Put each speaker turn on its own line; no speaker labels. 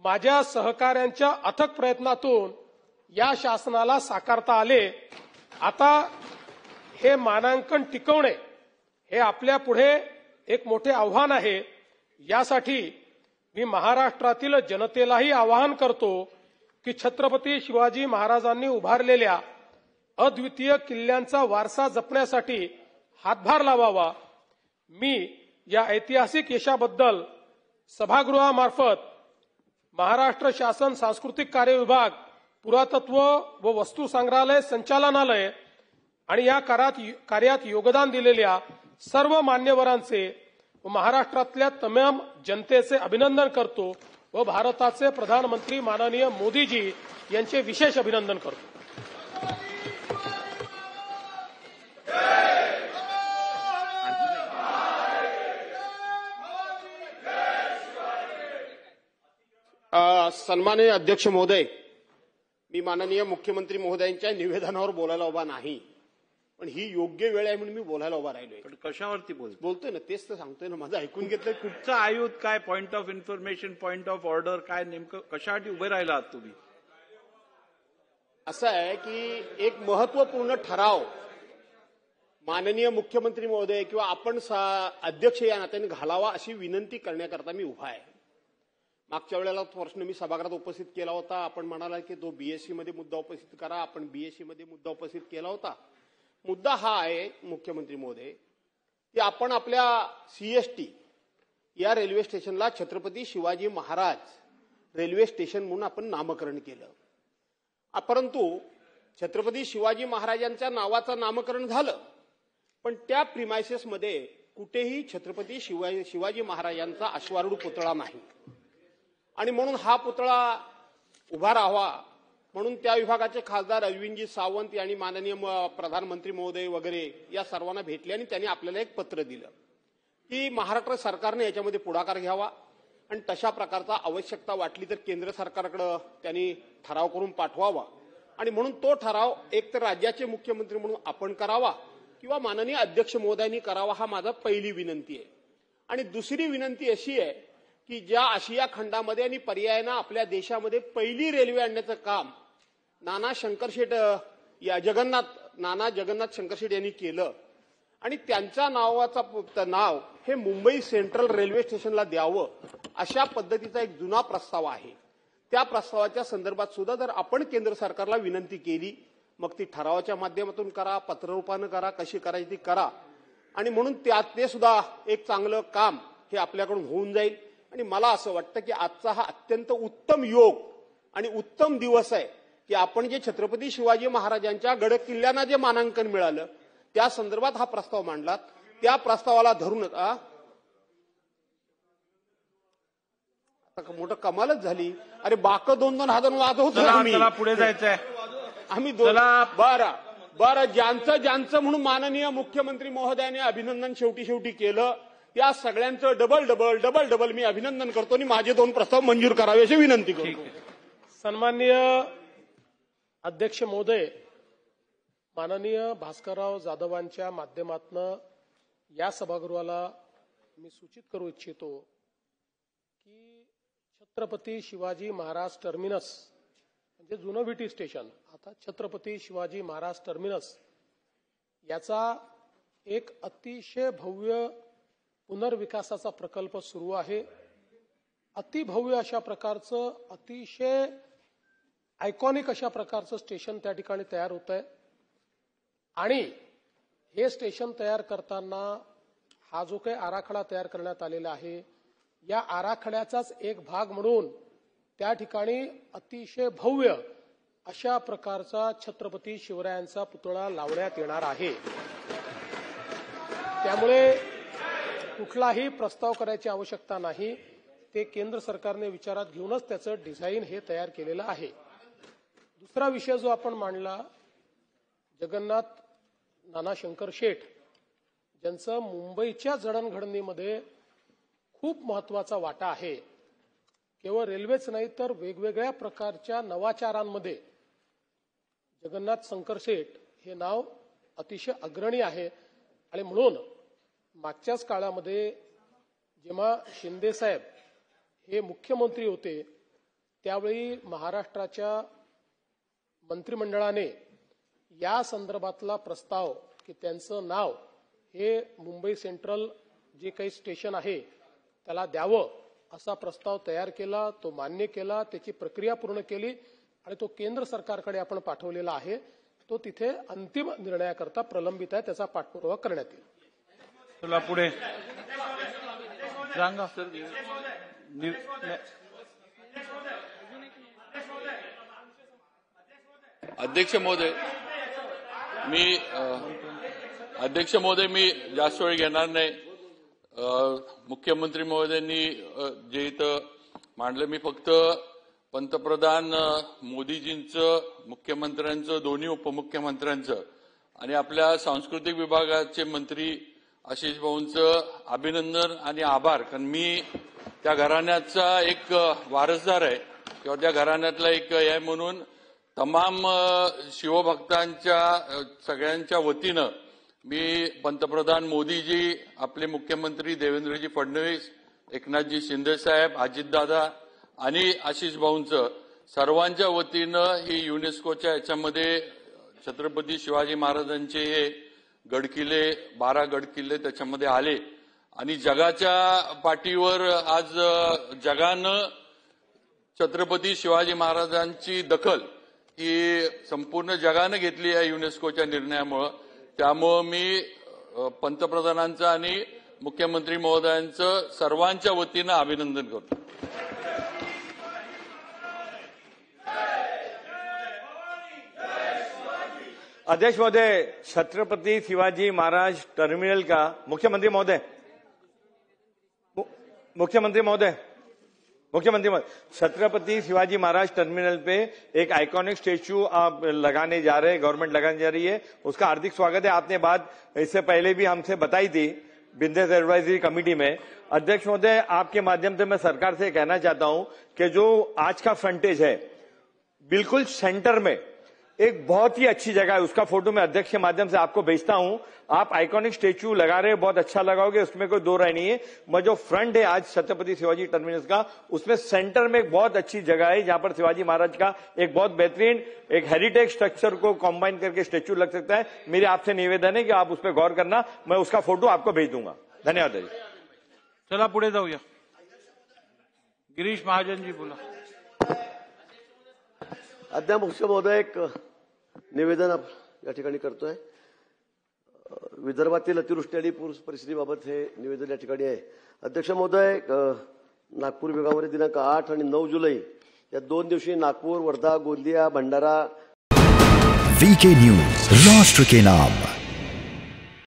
माझ्या सहकाऱ्यांच्या अथक प्रयत्नातून या शासनाला साकारता आले। आता हे मानांकन टिकवणे हे आपल्या पुढे एक मोठे आव्हान आहे। यासाठी मी महाराष्ट्रातील जनतेलाही आवाहन करतो की छत्रपती शिवाजी महाराजांनी उभारलेल्या अद्वितीय किल्ल्यांचा वारसा जपण्यासाठी हातभार लावावा। मी या ऐतिहासिक यशाबद्दल सभागृहामार्फत महाराष्ट्र शासन सांस्कृतिक कार्य विभाग, पुरातत्व व वस्तू संग्रहालय संचालनालय आणि या कार्यात योगदान दिलेल्या सर्व मान्यवरांचे व महाराष्ट्रातल्या तमाम जनतेचे अभिनंदन करतो व भारताचे प्रधानमंत्री माननीय मोदीजी यांचे विशेष अभिनंदन करतो।
सन्माननीय अध्यक्ष महोदय, मी माननीय मुख्यमंत्री महोदयांच्या निवेदनावर बोलायला उभा नाही, पण ही योग्य वेळ आहे म्हणून मी बोलायला उभा राहिलोय।
पण कशावरती
बोलतोय ना, तेच तर सांगतोय ना, माझं ऐकून घेतलं।
कुठचा आयुध काय, point of information, point of order काय, नेमकं कशासाठी उभे राहिला आहात तुम्ही?
असं आहे की एक महत्वपूर्ण ठराव माननीय मुख्यमंत्री महोदय किंवा आपण अध्यक्ष या नात्याने घालावा अशी विनंती करण्याकरता मी उभा आहे। मागच्या वेळेला प्रश्न मी सभागृहात उपस्थित केला होता। आपण म्हणाला की तो बीएससी मध्ये मुद्दा उपस्थित करा। आपण बीएससी मध्ये मुद्दा उपस्थित केला होता। मुद्दा हा आहे मुख्यमंत्री महोदय की आपण आपल्या सीएसटी या रेल्वे स्टेशनला छत्रपती शिवाजी महाराज रेल्वे स्टेशन म्हणून आपण नामकरण केलं। परंतु छत्रपती शिवाजी महाराजांच्या नावाचं नामकरण झालं, पण त्या प्रिमायसेसमध्ये कुठेही छत्रपती शिवाजी महाराजांचा अश्वारूढ पुतळा नाही आणि म्हणून हा पुतळा उभा राहावा म्हणून त्या विभागाचे खासदार अरविंदजी सावंत यांनी माननीय प्रधानमंत्री महोदय वगैरे या सर्वांना भेटले आणि त्यांनी आपल्याला एक पत्र दिलं की महाराष्ट्र सरकारने याच्यामध्ये पुढाकार घ्यावा आणि तशा प्रकारचा आवश्यकता वाटली तर केंद्र सरकारकडे त्यांनी ठराव करून पाठवावा आणि म्हणून तो ठराव एक तर राज्याचे मुख्यमंत्री म्हणून आपण करावा किंवा माननीय अध्यक्ष महोदयांनी करावा, हा माझा पहिली विनंती आहे। आणि दुसरी विनंती अशी आहे की ज्या आशिया खंडामध्ये आणि पर्यायानं आपल्या देशामध्ये पहिली रेल्वे आणण्याचं काम नाना जगन्नाथ शंकरशेठ यांनी केलं आणि त्यांच्या नाव हे मुंबई सेंट्रल रेल्वे स्टेशनला द्यावं अशा पद्धतीचा एक जुना प्रस्ताव आहे। त्या प्रस्तावाच्या संदर्भात सुद्धा जर आपण केंद्र सरकारला विनंती केली, मग ती ठरावाच्या माध्यमातून करा, पत्ररूपानं करा, कशी करायची ती करा आणि म्हणून ते सुद्धा एक चांगलं काम हे आपल्याकडून होऊन जाईल। आणि मला असं वाटतं की आजचा हा अत्यंत उत्तम योग आणि उत्तम दिवस आहे की आपण जे छत्रपती शिवाजी महाराजांच्या गड किल्ल्यांना जे मानांकन मिळालं त्या संदर्भात हा प्रस्ताव मांडला। त्या प्रस्तावाला धरून आता मोठं कमालच झाली। अरे बाक 2-2 हजार वाजवतो आम्ही,
पुढे जायचंय
आम्ही बरं ज्यांचं म्हणून माननीय मुख्यमंत्री महोदयाने अभिनंदन शेवटी केलं त्या सगळ्यांचं डबल मी अभिनंदन करतो आणि माझे 2 प्रस्ताव मंजूर करावे अशी विनंती करतो।
सन्माननीय अध्यक्ष महोदय, माननीय भास्करराव जाधवांच्या माध्यमातून या सभागृहाला मी सूचित करू इच्छितो की छत्रपती शिवाजी महाराज टर्मिनस म्हणजे जुनं व्हीटी स्टेशन, आता छत्रपती शिवाजी महाराज टर्मिनस याचा एक अतिशय भव्य पुनर्विकासाचा प्रकल्प सुरू आहे। अतिभव्य अशा प्रकारचं, अतिशय आयकॉनिक अशा प्रकारचं स्टेशन त्या ठिकाणी तयार होत आहे आणि हे स्टेशन तयार करताना हा जो काही आराखडा तयार करण्यात आलेला आहे या आराखड्याचाच एक भाग म्हणून त्या ठिकाणी अतिशय भव्य अशा प्रकारचा छत्रपती शिवरायांचा पुतळा लावण्यात येणार आहे। त्यामुळे कुठलाही प्रस्ताव करायची आवश्यकता नाही, ते केंद्र सरकारने विचारात घेऊनच त्याचं डिझाईन हे तयार केलेलं आहे। दुसरा विषय जो आपण मांडला, जगन्नाथ नाना शंकरशेठ ज्यांचं मुंबईच्या जडणघडणीमध्ये खूप महत्वाचा वाटा आहे। केवळ रेल्वेच नाही तर वेगवेगळ्या प्रकारच्या नवाचारांमध्ये जगन्नाथ शंकरशेठ हे नाव अतिशय अग्रणी आहे आणि म्हणून मागच्याच काळामध्ये जेव्हा शिंदे साहेब हे मुख्यमंत्री होते त्यावेळी महाराष्ट्राच्या मंत्रिमंडळाने या संदर्भातला प्रस्ताव की त्यांचं नाव हे मुंबई सेंट्रल जे काही स्टेशन आहे त्याला द्यावं असा प्रस्ताव तयार केला, तो मान्य केला, त्याची प्रक्रिया पूर्ण केली आणि तो केंद्र सरकारकडे आपण पाठवलेला आहे. तो तिथे अंतिम निर्णयाकरता प्रलंबित आहे, त्याचा पाठपुरावा करण्यात येईल.
चला पुढे सांगा.
अध्यक्ष महोदय मी जास्त वेळ घेणार नाही. मुख्यमंत्री महोदयांनी जे इथं मांडलं, मी फक्त पंतप्रधान मोदीजींचं, मुख्यमंत्र्यांचं, दोन्ही उपमुख्यमंत्र्यांचं आणि आपल्या सांस्कृतिक विभागाचे मंत्री आशिष भाऊंचं अभिनंदन आणि आभार. कारण मी त्या घराण्याचा एक वारसदार आहे किंवा त्या घराण्यातला एक आहे म्हणून तमाम शिवभक्तांच्या सगळ्यांच्या वतीनं मी पंतप्रधान मोदीजी, आपले मुख्यमंत्री देवेंद्रजी फडणवीस, एकनाथजी शिंदे साहेब, अजितदादा आणि आशिष भाऊंचं सर्वांच्या वतीनं ही युनेस्कोच्या याच्यामध्ये छत्रपती शिवाजी महाराजांचे हे गडकिल्ले 12 गडकिल्ले त्याच्यामध्ये आले आणि जगाच्या पाठीवर आज जगानं छत्रपती शिवाजी महाराजांची दखल ही संपूर्ण जगानं घेतली आहे युनेस्कोच्या निर्णयामुळं. त्यामुळं मी पंतप्रधानांचं आणि मुख्यमंत्री महोदयांचं सर्वांच्या वतीनं अभिनंदन करतो.
अध्यक्ष महोदय, छत्रपति शिवाजी महाराज टर्मिनल का मुख्यमंत्री महोदय छत्रपति शिवाजी महाराज टर्मिनल पे एक आइकॉनिक स्टेच्यू आप लगाने जा रहे हैं, गवर्नमेंट लगाने जा रही है, उसका हार्दिक स्वागत है. आपने बात इससे पहले भी हमसे बताई थी बिजनेस एडवाइजरी कमेटी में. अध्यक्ष महोदय, आपके माध्यम से मैं सरकार से कहना चाहता हूं कि जो आज का फ्रंटेज है बिल्कुल सेंटर में एक बहुत ही अच्छी जगह है, उसका फोटो मैं अध्यक्ष के माध्यम से आपको भेजता हूं. आप आइकॉनिक स्टेच्यू लगा रहे हैं, बहुत अच्छा लगाओगे, उसमें कोई दो राय नहीं है. मैं जो फ्रंट है आज छत्रपति शिवाजी टर्मिनस का, उसमें सेंटर में एक बहुत अच्छी जगह है जहां पर शिवाजी महाराज का एक बहुत बेहतरीन एक हेरिटेज स्ट्रक्चर को कॉम्बाइन करके स्टेच्यू लग सकता है. मेरे आपसे निवेदन है कि आप उस पर गौर करना. मैं उसका फोटो आपको भेज दूंगा. धन्यवाद.
चला पुढे जाऊया. गिरीश महाजन जी बोला.
अध्यक्ष महोदय, एक निवेदन या ठिकाणी करतोय. विदर्भातील अतिवृष्टी आणि पूर परिस्थितीबाबत हे निवेदन या ठिकाणी आहे. अध्यक्ष महोदय, नागपूर विभागामध्ये दिनांक 8 आणि 9 जुलै या 2 दिवशी नागपूर, वर्धा, गोंदिया, भंडारा.
वीके न्यूज, राष्ट्र के नाम.